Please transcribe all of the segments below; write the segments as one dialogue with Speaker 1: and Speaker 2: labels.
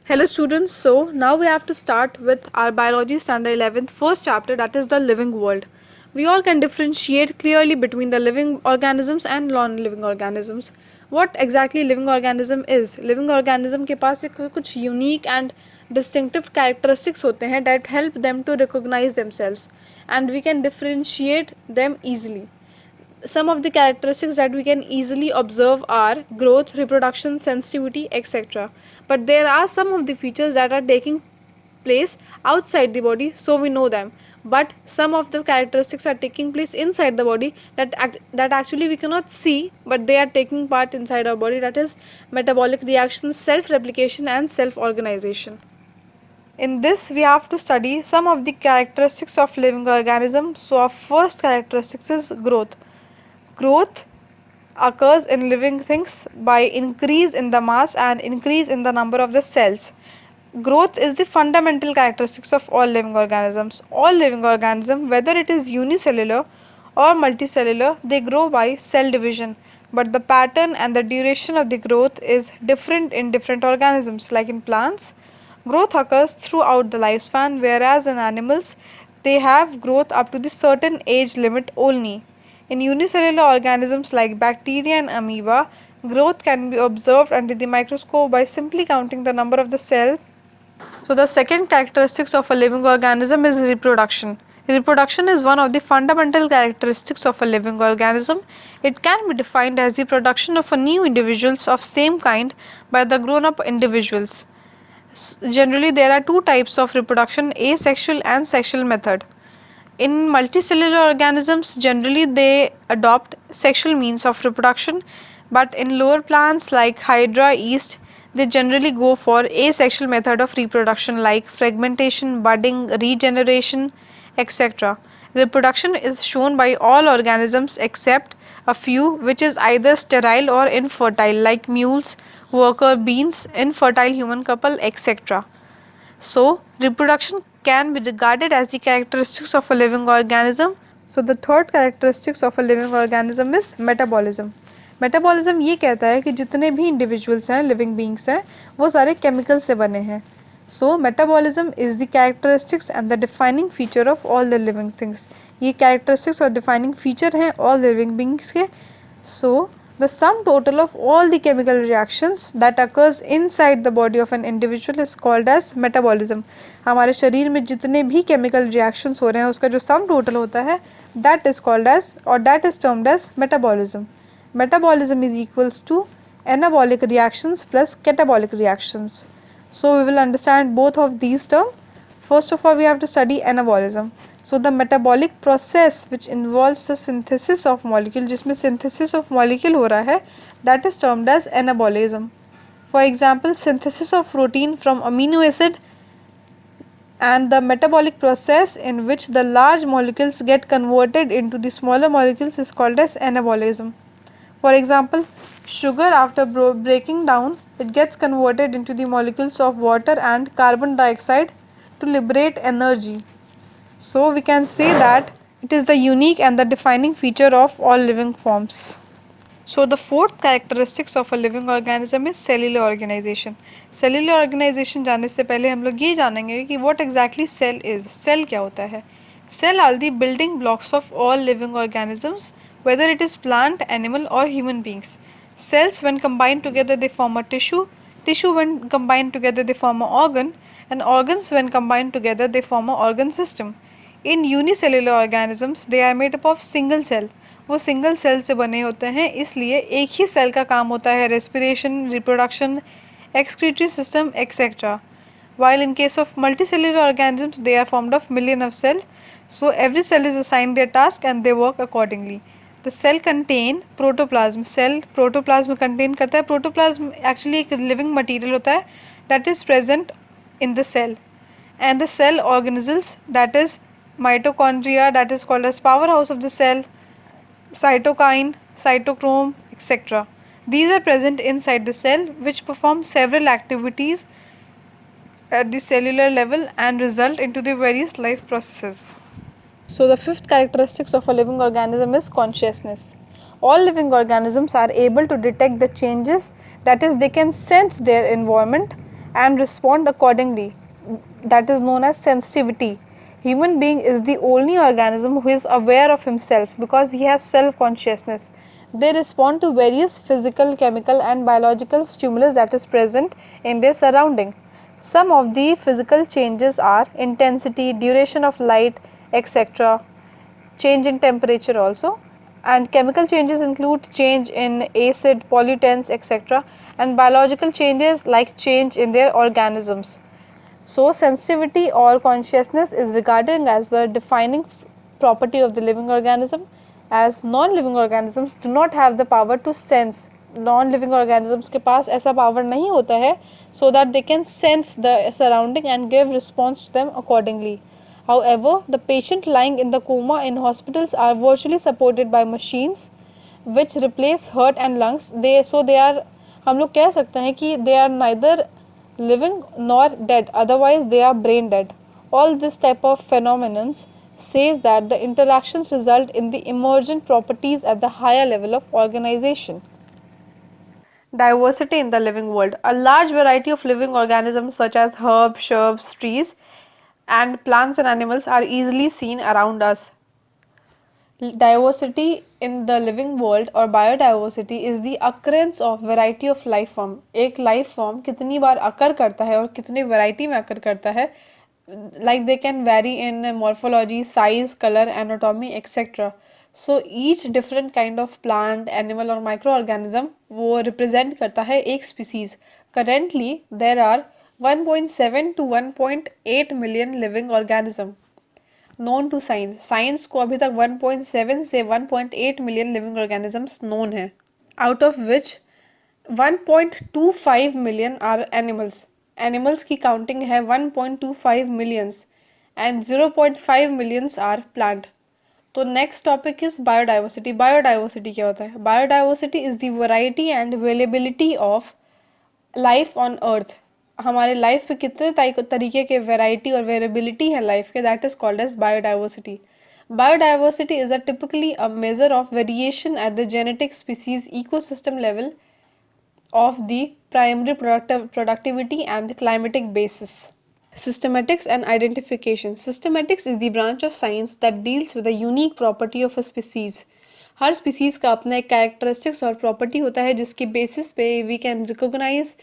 Speaker 1: Hello students, so now we have to start with our biology standard 11th first chapter, that is the living world. We all can differentiate clearly between the living organisms and non-living organisms. What exactly living organism is? Living organism के पास एक कुछ unique and distinctive characteristics होते हैं that help them to recognize themselves and we can differentiate them easily. Some of the characteristics that we can easily observe are growth, reproduction, sensitivity, etc. But there are some of the features that are taking place outside the body, so we know them. But some of the characteristics are taking place inside the body that actually we cannot see, but they are taking part inside our body. That is metabolic reactions, self-replication, and self-organization. In this, we have to study some of the characteristics of living organism. So, our first characteristics is growth. Growth occurs in living things by increase in the mass and increase in the number of the cells. Growth is the fundamental characteristics of all living organisms. All living organisms, whether it is unicellular or multicellular, they grow by cell division. But the pattern and the duration of the growth is different in different organisms. Like in plants, growth occurs throughout the lifespan, whereas in animals, they have growth up to the certain age limit only. In unicellular organisms like bacteria and amoeba, growth can be observed under the microscope by simply counting the number of the cells. So the second characteristics of a living organism is reproduction. Reproduction is one of the fundamental characteristics of a living organism. It can be defined as the production of a new individuals of same kind by the grown-up individuals. Generally, there are two types of reproduction, asexual and sexual method. In multicellular organisms, generally they adopt sexual means of reproduction, but in lower plants like Hydra, yeast, they generally go for asexual method of reproduction like fragmentation, budding, regeneration, etc. Reproduction is shown by all organisms except a few, which is either sterile or infertile like mules, worker bees, infertile human couple, etc. So, reproduction can be regarded as the characteristics of a living organism. So, the third characteristics of a living organism is metabolism. Metabolism ये कहता है कि जितने भी individuals हैं, living beings हैं, वो सारे केमिकल से बने हैं. So metabolism is the characteristics and the defining feature of all the living things. ये कैरेक्टरिस्टिक्स और डिफाइनिंग फीचर हैं ऑल लिविंग बींग्स के. So the sum total of all the chemical reactions that occurs inside the body of an individual is called as metabolism. हमारे शरीर में जितने भी chemical reactions हो रहे हैं उसका जो sum total होता है that is called as or that is termed as metabolism. Metabolism is equals to anabolic reactions plus catabolic reactions. So we will understand both of these terms. First of all, we have to study anabolism. So the metabolic process which involves the synthesis of molecule, जिसमें synthesis of molecule हो रहा है, that is termed as anabolism. For example, synthesis of protein from amino acid and the metabolic process in which the large molecules get converted into the smaller molecules is called as anabolism. For example, sugar after breaking down, it gets converted into the molecules of water and carbon dioxide to liberate energy. So we can say that it is the unique and the defining feature of all living forms. So the fourth characteristics of a living organism is cellular organization. Cellular organization जानने से पहले हम लोग ये जानेंगे कि what exactly cell is. Cell क्या होता है? Cell are the building blocks of all living organisms, whether it is plant, animal or human beings. Cells when combined together they form a tissue. Tissue when combined together they form an organ, and organs when combined together they form an organ system. In unicellular organisms they are made up of single cell. वो single cell से बने होते हैं, इसलिए एक ही cell का काम होता है respiration, reproduction, excretory system, etc. While in case of multicellular organisms they are formed of million of cells, so every cell is assigned their task and they work accordingly. The cell contain protoplasm. Cell protoplasm contain करता है. Protoplasm actually एक living material होता है that is present in the cell, and the cell organelles, that is mitochondria, that is called as powerhouse of the cell, cytokine, cytochrome, etc. These are present inside the cell which perform several activities at the cellular level and result into the various life processes. So the fifth characteristics of a living organism is consciousness. All living organisms are able to detect the changes, that is they can sense their environment and respond accordingly. That is known as sensitivity. Human being is the only organism who is aware of himself because he has self consciousness. They respond to various physical, chemical and biological stimulus that is present in their surrounding. Some of the physical changes are intensity, duration of light, etc., change in temperature also, and chemical changes include change in acid, pollutants, etc., and biological changes like change in their organisms. So sensitivity or consciousness is regarded as the defining property of the living organism, as non-living organisms do not have the power to sense. Non-living organisms के पास ऐसा power नहीं होता है so that they can sense the surrounding and give response to them accordingly. However, the patient lying in the coma in hospitals are virtually supported by machines which replace heart and lungs. They are, हम लोग कह सकते हैं कि they are neither living nor dead, otherwise they are brain dead. All this type of phenomenon says that the interactions result in the emergent properties at the higher level of organization. Diversity in the living world. A large variety of living organisms such as herbs, shrubs, trees and plants and animals are easily seen around us. Diversity in the living world or biodiversity is the occurrence of variety of life form. एक life form कितनी बार occur करता है और कितनी variety में occur करता है, like they can vary in morphology, size, color, anatomy, etc. So each different kind of plant, animal or microorganism वो represent करता है एक species. Currently there are 1.7 to 1.8 million living organism known to science. Science को अभी तक 1.7 से 1.8 million living organisms known है, out of which 1.25 million are animals. Animals की counting है 1.25 millions and 0.5 millions are plant. तो next topic is biodiversity. Biodiversity क्या होता है? Biodiversity is the variety and availability of life on earth. हमारे life पे कितने तरीके के वैरायटी और वेरिएबिलिटी है लाइफ के, that is called as biodiversity. Biodiversity is a typically a measure of variation at the genetic species ecosystem level of the primary productivity and climatic basis. Systematics and identification. Systematics is the branch of science that deals with the unique property of a species. Her species का अपना एक characteristics और property होता है जिसकी basis पे we can recognize,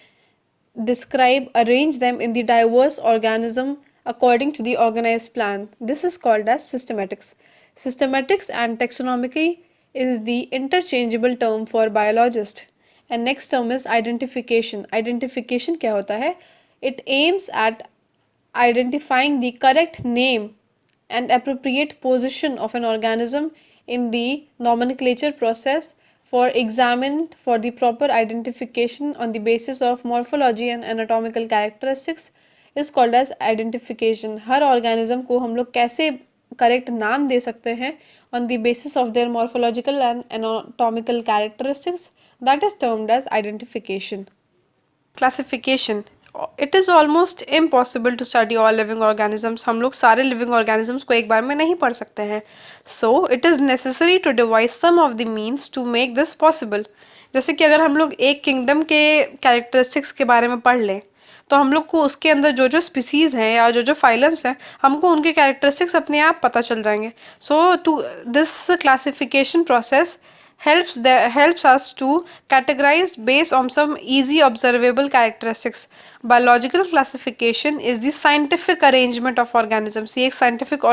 Speaker 1: describe, arrange them in the diverse organism according to the organized plan. This is called as systematics. Systematics and taxonomy is the interchangeable term for biologist. And next term is identification. Identification क्या होता है? It aims at identifying the correct name and appropriate position of an organism in the nomenclature process for examined for the proper identification on the basis of morphology and anatomical characteristics is called as identification. Her organism को हम लोग कैसे correct नाम दे सकते हैं on the basis of their morphological and anatomical characteristics, that is termed as identification. Classification. It is almost impossible to study all living organisms. हम लोग सारे living organisms को एक बार में नहीं पढ़ सकते हैं. So it is necessary to devise some of the means to make this possible. जैसे कि अगर हम लोग एक kingdom के characteristics के बारे में पढ़ लें तो हम लोग को उसके अंदर जो जो स्पीसीज़ हैं या जो जो फाइलम्स हैं हमको उनके कैरेक्टरिस्टिक्स अपने आप पता चल जाएंगे. So to this classification process helps us to categorize based on some easy observable characteristics. Biological classification is the scientific arrangement of organisms. ये एक scientific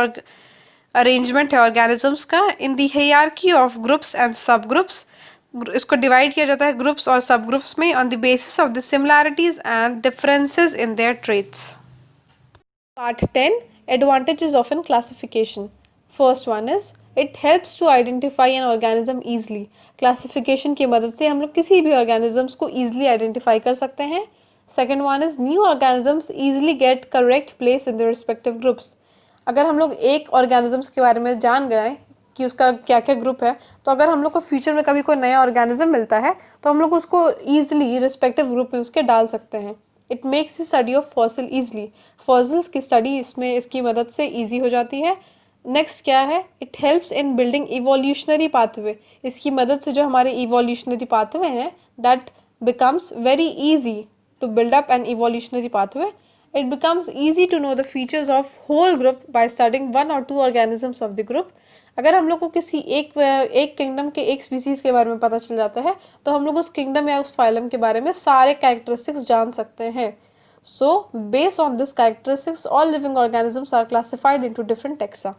Speaker 1: arrangement है organisms का in the hierarchy of groups and subgroups. इसको divide किया जाता है groups और subgroups में on the basis of the similarities and differences in their traits. Part 10 advantages of an classification. First one is it helps to identify an organism easily. Classification की मदद से हम लोग किसी भी ऑर्गेनिजम्स को ईजिली आइडेंटिफाई कर सकते हैं. Second one is new organisms easily get correct place in the respective groups. अगर हम लोग एक ऑर्गेनिजम्स के बारे में जान गए कि उसका क्या क्या ग्रुप है, तो अगर हम लोग को फ्यूचर में कभी कोई नया ऑर्गेनिज्म मिलता है तो हम लोग उसको ईजिली रिस्पेक्टिव ग्रुप में उसके डाल सकते हैं. It makes the study of fossil easily. Fossils की स्टडी इसमें इसकी मदद से ईजी हो जाती है. नेक्स्ट क्या है? It helps in building evolutionary pathway. इसकी मदद से जो हमारे इवोल्यूशनरी पाथवे हैं that becomes very easy to build up an evolutionary pathway. It becomes easy to know the features of whole group by studying one or two organisms of the group. अगर हम लोग को किसी एक kingdom के एक species के बारे में पता चल जाता है तो हम लोग उस किंगडम या उस फाइलम के बारे में सारे कैरेक्टरिस्टिक्स जान सकते हैं. So, based on this characteristics, all living organisms are classified into different taxa.